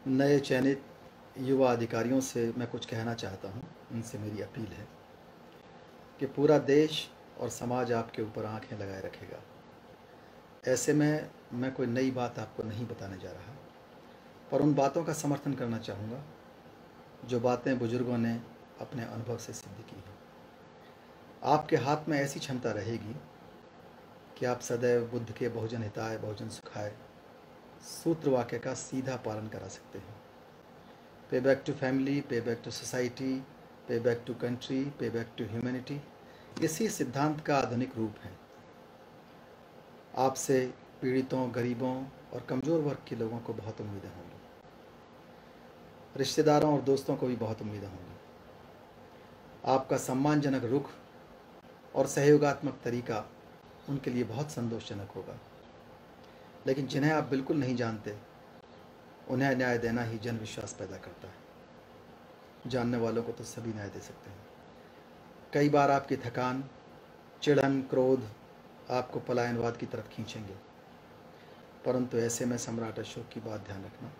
नए चयनित युवा अधिकारियों से मैं कुछ कहना चाहता हूँ। उनसे मेरी अपील है कि पूरा देश और समाज आपके ऊपर आंखें लगाए रखेगा। ऐसे में मैं कोई नई बात आपको नहीं बताने जा रहा, पर उन बातों का समर्थन करना चाहूँगा जो बातें बुजुर्गों ने अपने अनुभव से सिद्ध की हैं। आपके हाथ में ऐसी क्षमता रहेगी कि आप सदैव बुद्ध के बहुजन हिताय बहुजन सुखाय सूत्र वाक्य का सीधा पालन करा सकते हैं। पे बैक टू फैमिली, पे बैक टू सोसाइटी, पे बैक टू कंट्री, पे बैक टू ह्यूमैनिटी, इसी सिद्धांत का आधुनिक रूप है। आपसे पीड़ितों, गरीबों और कमज़ोर वर्ग के लोगों को बहुत उम्मीदें होंगी। रिश्तेदारों और दोस्तों को भी बहुत उम्मीदें होंगी। आपका सम्मानजनक रुख और सहयोगात्मक तरीका उनके लिए बहुत संतोषजनक होगा। लेकिन जिन्हें आप बिल्कुल नहीं जानते, उन्हें न्याय देना ही जन विश्वास पैदा करता है। जानने वालों को तो सभी न्याय दे सकते हैं। कई बार आपकी थकान, चिढ़न, क्रोध आपको पलायनवाद की तरफ खींचेंगे, परंतु ऐसे में सम्राट अशोक की बात ध्यान रखना।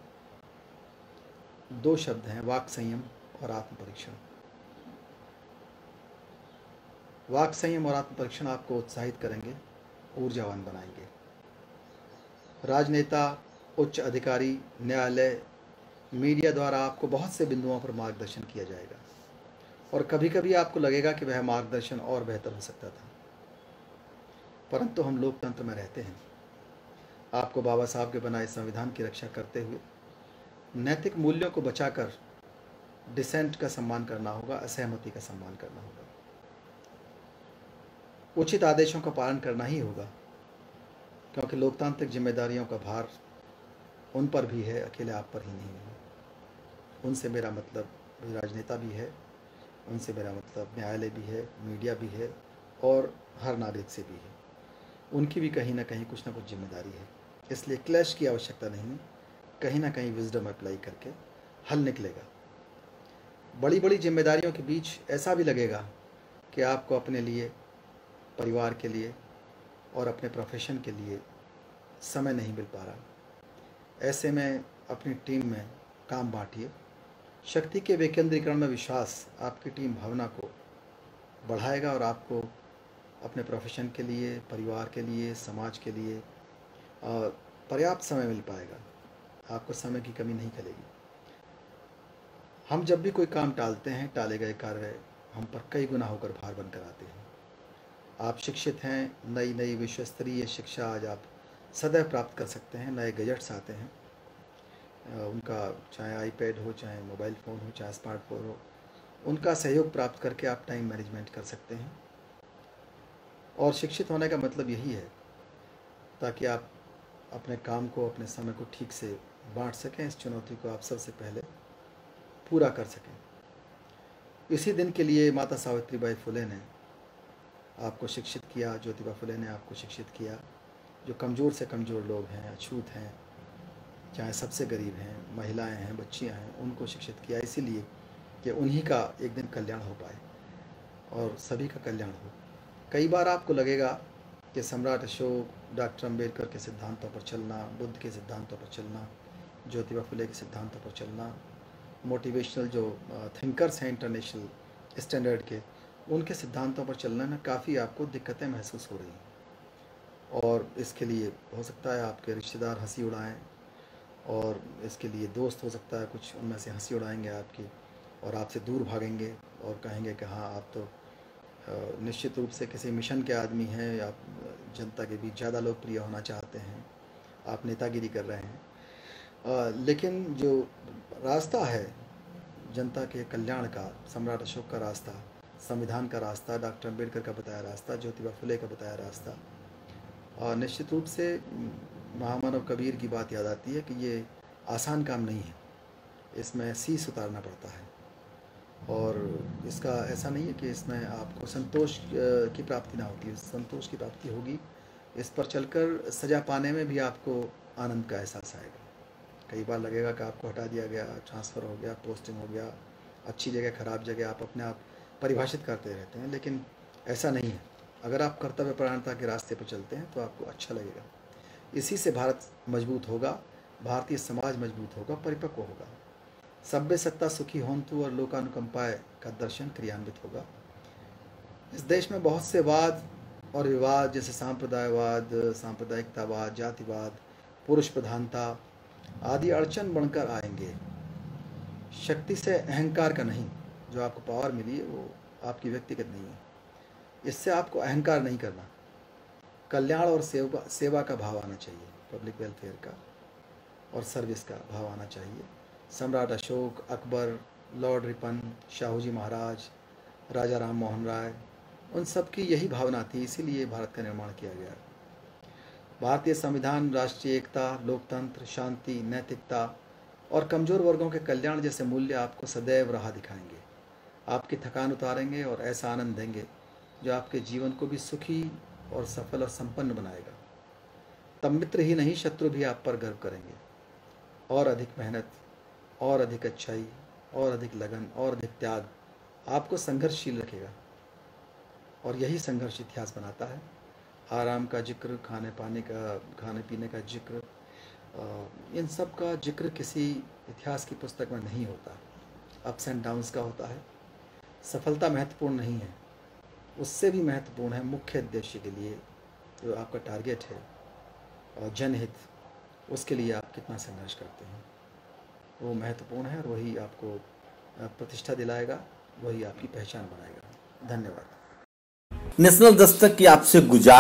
दो शब्द हैं, वाक संयम और आत्म परीक्षण। वाक संयम और आत्म परीक्षण आपको उत्साहित करेंगे, ऊर्जावान बनाएंगे। राजनेता, उच्च अधिकारी, न्यायालय, मीडिया द्वारा आपको बहुत से बिंदुओं पर मार्गदर्शन किया जाएगा और कभी कभी आपको लगेगा कि वह मार्गदर्शन और बेहतर हो सकता था, परंतु हम लोकतंत्र में रहते हैं। आपको बाबा साहब के बनाए संविधान की रक्षा करते हुए नैतिक मूल्यों को बचाकर डिसेंट का सम्मान करना होगा, असहमति का सम्मान करना होगा। उचित आदेशों का पालन करना ही होगा, क्योंकि लोकतांत्रिक जिम्मेदारियों का भार उन पर भी है, अकेले आप पर ही नहीं है। उनसे मेरा मतलब राजनेता भी है, उनसे मेरा मतलब न्यायालय भी है, मीडिया भी है और हर नागरिक से भी है। उनकी भी कहीं ना कहीं कुछ ना कुछ जिम्मेदारी है। इसलिए क्लैश की आवश्यकता नहीं है, कहीं ना कहीं विजडम अप्लाई करके हल निकलेगा। बड़ी बड़ी जिम्मेदारियों के बीच ऐसा भी लगेगा कि आपको अपने लिए, परिवार के लिए और अपने प्रोफेशन के लिए समय नहीं मिल पा रहा। ऐसे में अपनी टीम में काम बांटिए। शक्ति के विकेंद्रीकरण में विश्वास आपकी टीम भावना को बढ़ाएगा और आपको अपने प्रोफेशन के लिए, परिवार के लिए, समाज के लिए पर्याप्त समय मिल पाएगा। आपको समय की कमी नहीं खलेगी। हम जब भी कोई काम टालते हैं, टाले गए कार्य हम पर कई गुना होकर भार बनकर आते हैं। आप शिक्षित हैं, नई नई विश्व स्तरीय शिक्षा आज आप सदैव प्राप्त कर सकते हैं। नए गैजेट्स आते हैं, उनका चाहे आईपैड हो, चाहे मोबाइल फ़ोन हो, चाहे स्मार्टफोन हो, उनका सहयोग प्राप्त करके आप टाइम मैनेजमेंट कर सकते हैं। और शिक्षित होने का मतलब यही है ताकि आप अपने काम को, अपने समय को ठीक से बांट सकें, इस चुनौती को आप सबसे पहले पूरा कर सकें। इसी दिन के लिए माता सावित्रीबाई फुले ने आपको शिक्षित किया, ज्योतिबा फुले ने आपको शिक्षित किया। जो कमज़ोर से कमज़ोर लोग हैं, अछूत हैं, चाहे सबसे गरीब हैं, महिलाएं हैं, बच्चियां हैं, उनको शिक्षित किया इसीलिए कि उन्हीं का एक दिन कल्याण हो पाए और सभी का कल्याण हो। कई बार आपको लगेगा कि सम्राट अशोक, डॉक्टर अम्बेडकर के सिद्धांतों पर चलना, बुद्ध के सिद्धांतों पर चलना, ज्योतिबा फुले के सिद्धांतों पर चलना, मोटिवेशनल जो थिंकर्स हैं इंटरनेशनल स्टैंडर्ड के, उनके सिद्धांतों पर चलने में काफ़ी आपको दिक्कतें महसूस हो रही हैं। और इसके लिए हो सकता है आपके रिश्तेदार हंसी उड़ाएं, और इसके लिए दोस्त हो सकता है कुछ उनमें से हंसी उड़ाएंगे आपकी और आपसे दूर भागेंगे और कहेंगे कि हाँ, आप तो निश्चित रूप से किसी मिशन के आदमी हैं, आप जनता के बीच ज़्यादा लोकप्रिय होना चाहते हैं, आप नेतागिरी कर रहे हैं। लेकिन जो रास्ता है जनता के कल्याण का, सम्राट अशोक का रास्ता, संविधान का रास्ता, डॉक्टर अम्बेडकर का बताया रास्ता, ज्योतिबा फुले का बताया रास्ता, और निश्चित रूप से महामानव कबीर की बात याद आती है कि ये आसान काम नहीं है, इसमें शीश उतारना पड़ता है। और इसका ऐसा नहीं है कि इसमें आपको संतोष की प्राप्ति ना होती है, संतोष की प्राप्ति होगी। इस पर चलकर सज़ा पाने में भी आपको आनंद का एहसास आएगा। कई बार लगेगा कि आपको हटा दिया गया, ट्रांसफ़र हो गया, पोस्टिंग हो गया, अच्छी जगह ख़राब जगह, आप अपने आप परिभाषित करते रहते हैं, लेकिन ऐसा नहीं है। अगर आप कर्तव्य परायणता के रास्ते पर चलते हैं तो आपको अच्छा लगेगा। इसी से भारत मजबूत होगा, भारतीय समाज मजबूत होगा, परिपक्व होगा। सभ्य सत्ता सुखी होंतु और लोकानुकंपाए का दर्शन क्रियान्वित होगा। इस देश में बहुत से वाद और विवाद जैसे सांप्रदायवाद, सांप्रदायिकतावाद, जातिवाद, पुरुष प्रधानता आदि अड़चन बनकर आएंगे। शक्ति से अहंकार का नहीं, जो आपको पावर मिली है वो आपकी व्यक्तिगत नहीं है, इससे आपको अहंकार नहीं करना। कल्याण और सेवा का भाव आना चाहिए, पब्लिक वेलफेयर का और सर्विस का भाव आना चाहिए। सम्राट अशोक, अकबर, लॉर्ड रिपन, शाहू जी महाराज, राजा राम मोहन राय, उन सब की यही भावना थी, इसीलिए भारत का निर्माण किया गया। भारतीय संविधान राष्ट्रीय एकता, लोकतंत्र, शांति, नैतिकता और कमज़ोर वर्गों के कल्याण जैसे मूल्य आपको सदैव राह दिखाएंगे, आपकी थकान उतारेंगे और ऐसा आनंद देंगे जो आपके जीवन को भी सुखी और सफल और संपन्न बनाएगा। तब मित्र ही नहीं, शत्रु भी आप पर गर्व करेंगे। और अधिक मेहनत, और अधिक अच्छाई, और अधिक लगन, और अधिक त्याग आपको संघर्षशील रखेगा, और यही संघर्ष इतिहास बनाता है। आराम का जिक्र, खाने पीने का जिक्र, इन सब का जिक्र किसी इतिहास की पुस्तक में नहीं होता। अप्स एंड डाउन्स का होता है। सफलता महत्वपूर्ण नहीं है, उससे भी महत्वपूर्ण है मुख्य उद्देश्य के लिए जो आपका टारगेट है और जनहित, उसके लिए आप कितना संघर्ष करते हैं, वो महत्वपूर्ण है और वही आपको प्रतिष्ठा दिलाएगा, वही आपकी पहचान बनाएगा। धन्यवाद। नेशनल दस्तक की आपसे गुजारिश